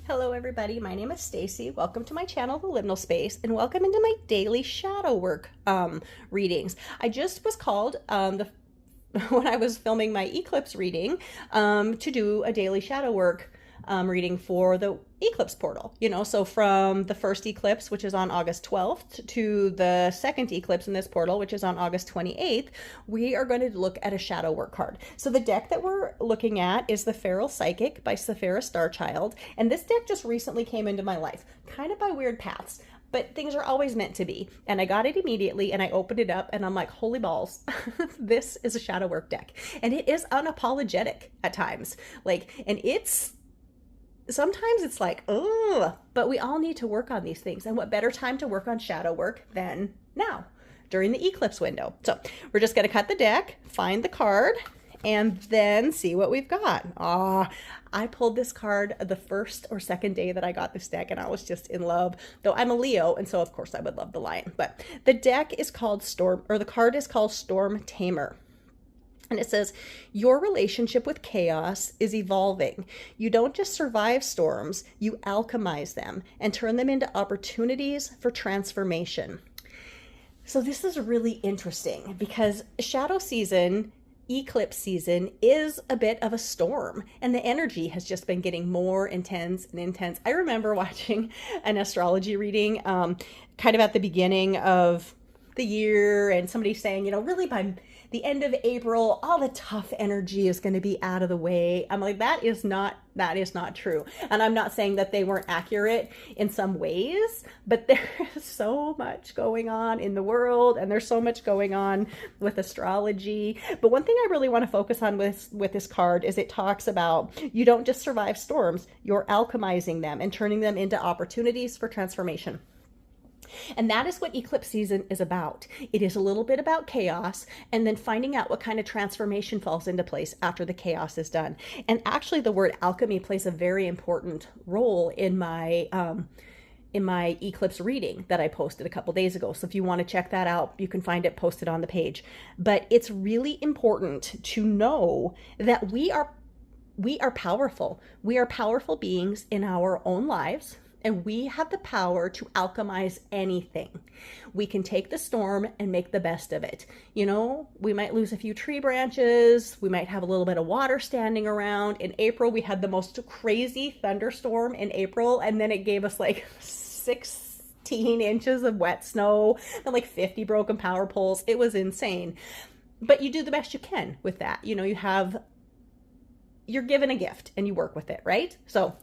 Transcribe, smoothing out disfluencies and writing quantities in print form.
Hello everybody, my name is Stacy. Welcome to my channel, The Liminal Space, and welcome into my daily shadow work readings. I just was called when I was filming my Eclipse reading to do a daily shadow work reading for the Eclipse portal. So from the first eclipse, which is on August 12th, to the second eclipse in this portal, which is on August 28th, we are going to look at a shadow work card. So the deck that we're looking at is the Feral Psychic by Safarah Starchild, and this deck just recently came into my life, kind of by weird paths. But things are always meant to be. And I got it immediately and I opened it up and I'm like, holy balls, this is a shadow work deck. And it is unapologetic at times. Sometimes it's like, oh, but we all need to work on these things. And what better time to work on shadow work than now, during the eclipse window. So we're just going to cut the deck, find the card, and then see what we've got. I pulled this card the first or second day that I got this deck, and I was just in love. Though I'm a Leo, and so of course I would love the lion. But the deck is called the card is called Storm Tamer. And it says, your relationship with chaos is evolving. You don't just survive storms, you alchemize them and turn them into opportunities for transformation. So this is really interesting because shadow season, eclipse season, is a bit of a storm, and the energy has just been getting more intense and intense. I remember watching an astrology reading kind of at the beginning of the year, and somebody saying, really by the end of April, all the tough energy is going to be out of the way. I'm like, that is not true. And I'm not saying that they weren't accurate in some ways, but there is so much going on in the world, and there's so much going on with astrology. But one thing I really want to focus on with this card is it talks about you don't just survive storms, you're alchemizing them and turning them into opportunities for transformation. And that is what eclipse season is about. It is a little bit about chaos and then finding out what kind of transformation falls into place after the chaos is done. And actually the word alchemy plays a very important role in my eclipse reading that I posted a couple days ago. So if you want to check that out, you can find it posted on the page. But it's really important to know that we are powerful. We are powerful beings in our own lives. And we have the power to alchemize anything. We can take the storm and make the best of it. We might lose a few tree branches. We might have a little bit of water standing around. In April, we had the most crazy thunderstorm in April. And then it gave us like 16 inches of wet snow and like 50 broken power poles. It was insane. But you do the best you can with that. You're given a gift and you work with it, right? So